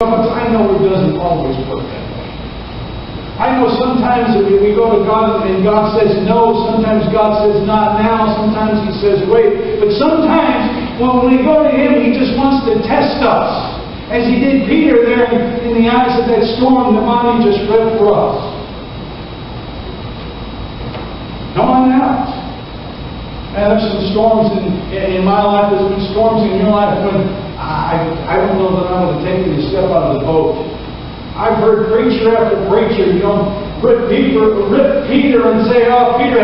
But I know it doesn't always work that way. I know sometimes that we go to God and God says no, sometimes God says not now, sometimes He says wait. But sometimes when we go to Him, He just wants to test us. As He did Peter there in the eyes of that storm the Monty just read for us. Come on out. There's some storms in my life, there's been storms in your life when I don't know that I would have taken a step out of the boat. I've heard preacher after preacher, rip Peter and say, oh, he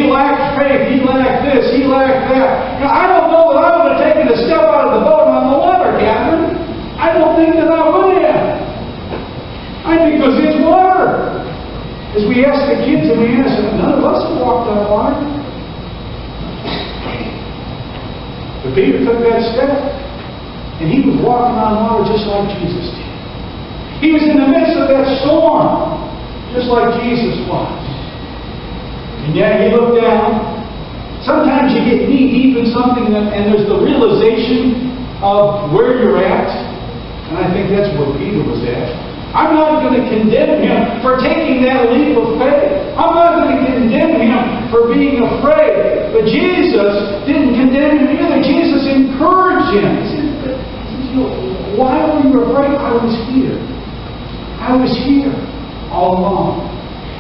lacked faith, he lacked this, he lacked that. I don't know that I would have taken a step out of the boat on the water, Catherine. I don't think that I would have. Because it's water. As we ask the kids and we ask them, none of us have walked on water. But Peter took that step. And he was walking on water just like Jesus did. He was in the midst of that storm, just like Jesus was. And yet he looked down. Sometimes you get knee deep in something and there's the realization of where you're at. And I think that's where Peter was at. I'm not going to condemn him for taking that leap of faith. I'm not going to condemn him for being afraid. But Jesus didn't condemn him either. Jesus encouraged him. He said, why were you afraid? I was here. I was here all along.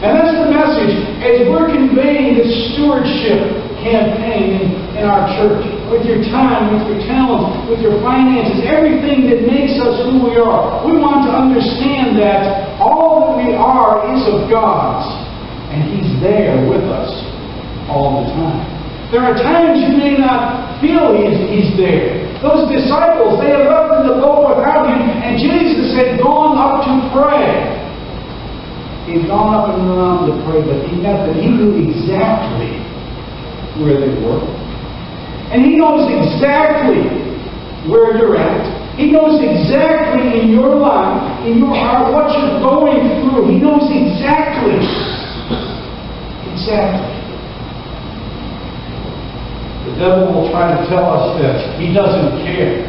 And that's the message as we're conveying this stewardship campaign in our church. With your time, with your talents, with your finances, everything that makes us who we are. We want to understand that all that we are is of God's. And He's there with us all the time. There are times you may not feel He's there. Those disciples, they had left in the boat without Him, and Jesus had gone up to pray. He'd gone up and around to pray, but He knew exactly where they were. And He knows exactly where you're at. He knows exactly in your life, in your heart, what you're going through. He knows exactly. Exactly. The devil will try to tell us that he doesn't care.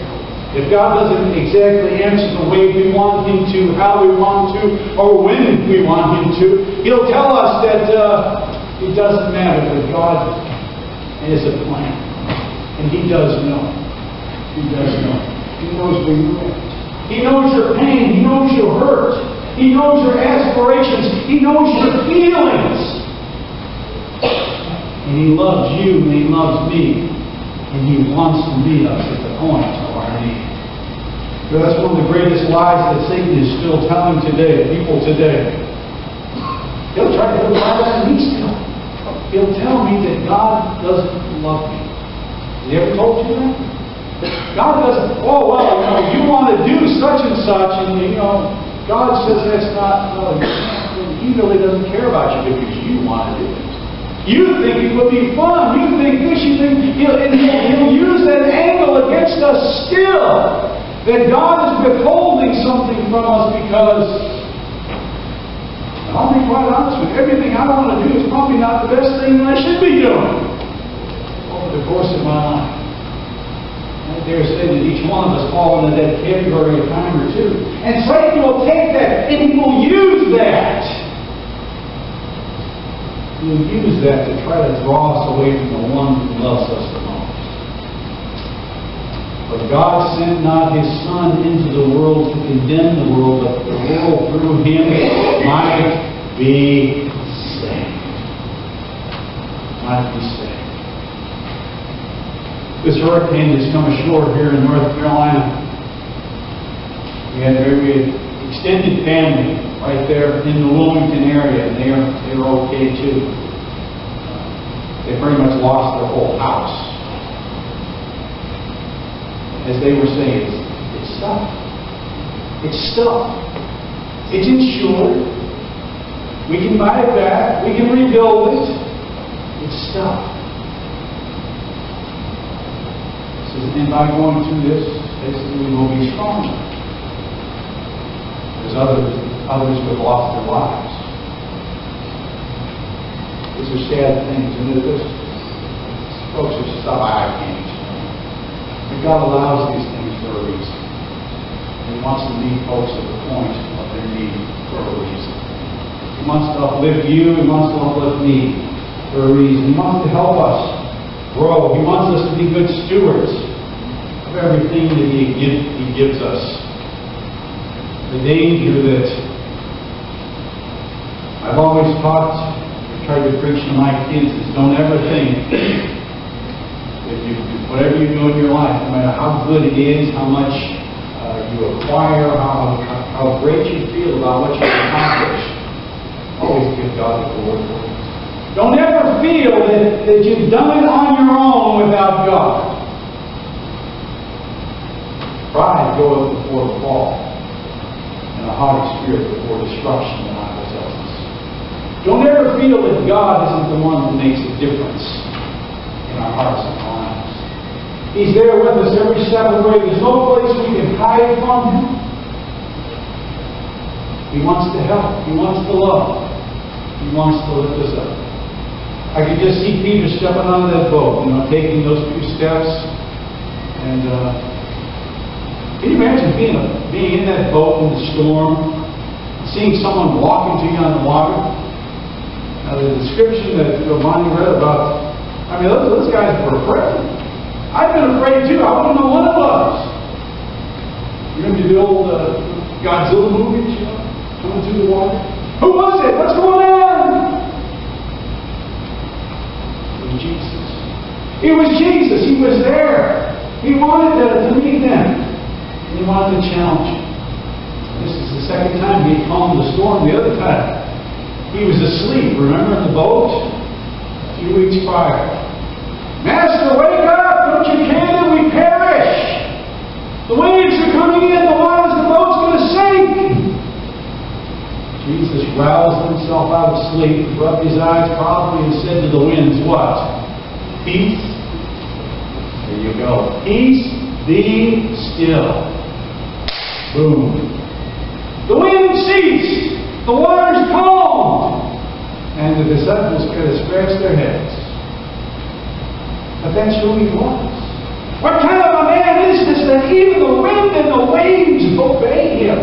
If God doesn't exactly answer the way we want Him to, how we want to, or when we want Him to, he'll tell us that it doesn't matter, that God has a plan. And He does know. He does know. He knows where you're at. He knows your pain. He knows your hurt. He knows your aspirations. He knows your feelings. And He loves you and He loves me. And He wants to meet us at the point of our need. But that's one of the greatest lies that Satan is still telling today, people today. He'll lie that to me still. He'll tell me that God doesn't love me. Has He ever told you that? God doesn't, you want to do such and such, and God says that's not, He really doesn't care about you because you want to do it. You think it would be fun. You think this. You think He'll use that angle against us still. That God is withholding something from us because, I'll be quite honest with you, everything I want to do is probably not the best thing that I should be doing over the course of my life. I dare say that each one of us fall into that category a time or two. And Satan will take that and he will use that. He'll use that to try to draw us away from the one who loves us the most. For God sent not His Son into the world to condemn the world, but the world through Him might be saved. Might be saved. This hurricane has come ashore here in North Carolina. We had a very extended family right there in the Wilmington area, and they were okay too. They pretty much lost their whole house. As they were saying, it's stuff. It's stuff. It's insured. We can buy it back. We can rebuild it. It's stuff. And by going through this, basically we will be stronger. There's others who have lost their lives. These are sad things. And there's folks who stuff I can't explain. But God allows these things for a reason. He wants to meet folks at the point of their need for a reason. He wants to uplift you. He wants to uplift me for a reason. He wants to help us grow. He wants us to be good stewards of everything that He gives us. The danger that I've always taught, tried to preach to my kids, is don't ever think that whatever you do in your life, no matter how good it is, how much you acquire, how great you feel about what you've accomplished, always give God the glory for it. Don't ever feel that you've done it on your own without God. Pride goeth before the fall, and a haughty spirit before destruction, the Bible tells us. Don't ever feel that God isn't the one that makes a difference in our hearts and lives. He's there with us every step of the way. There's no place we can hide from Him. He wants to help. He wants to love. He wants to lift us up. I could just see Peter stepping on that boat, taking those few steps. And can you imagine being in that boat in the storm, seeing someone walking to you on the water? Now, the description that Bonnie read about, those guys were afraid. I've been afraid too. I wouldn't know what it was. You remember the old Godzilla movies, coming through the water? Who was it? What's going on? It was Jesus. It was Jesus. He was there. He wanted to meet them. And He wanted to challenge them. This is the second time He calmed the storm. The other time, He was asleep, remember, in the boat? A few weeks prior. Master, wake up! Don't you care that we perish? The waves are coming in, the boat's going to sink! Jesus roused Himself out of sleep, rubbed His eyes probably, and said to the winds, what? Peace? There you go. Peace, be still. Boom. The wind ceased. The waters calmed. And the disciples could have scratched their heads. But that's who He was. What kind of a man is this that even the wind and the waves obey Him?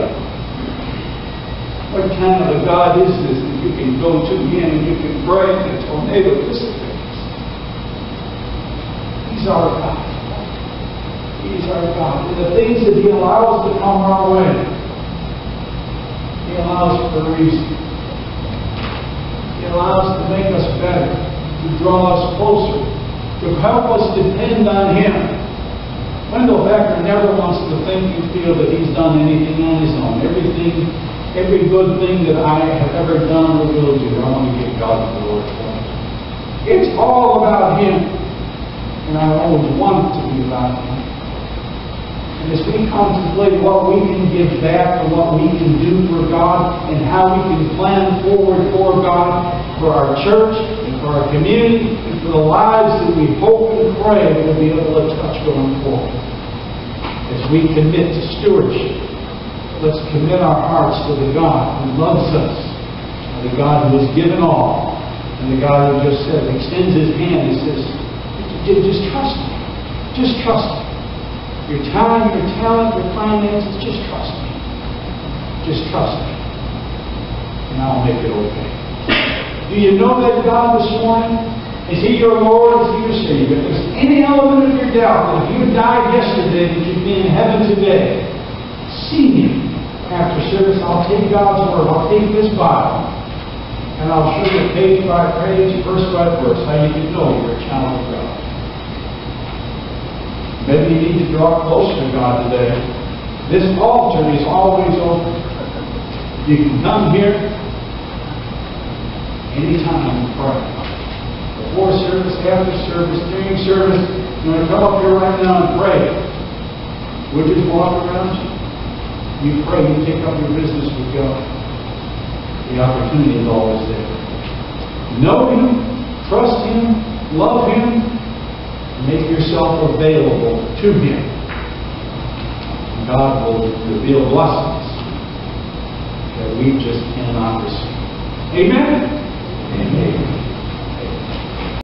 What kind of a God is this that you can go to Him and you can pray and the tornado dissipates? He's our God. He's our God. And the things that He allows to come our way, He allows for a reason. He allows to make us better, to draw us closer, to help us depend on Him. Wendell Becker never wants to think and feel that he's done anything on his own. Every good thing that I have ever done or will do, I want to give God the glory for it. It's all about Him. And I always want it to be about Him. And as we contemplate what we can give back and what we can do for God and how we can plan forward for God, for our church and for our community and for the lives that we hope and pray we'll be able to touch going forward. As we commit to stewardship, let's commit our hearts to the God who loves us, the God who has given all, and the God who just said, extends His hand and says, just trust me. Just trust me. Your time, your talent, your finances, just trust me. Just trust me. And I'll make it okay. Do you know that God this morning? Is He your Lord? Is He your Savior? If there's any element of your doubt that if you died yesterday, that you'd be in heaven today, see me after service. I'll take God's Word. I'll take this Bible. And I'll show you page by page, verse by verse, how you can know you're a child of God. Maybe you need to draw closer to God today. This altar is always open. You can come here anytime and pray. Before service, after service, during service, you want to come up here right now and pray. We'll just walk around you. You pray, you take up your business with God. The opportunity is always there. Know Him, trust Him, love Him, make yourself available to Him. And God will reveal blessings that we just cannot receive. Amen?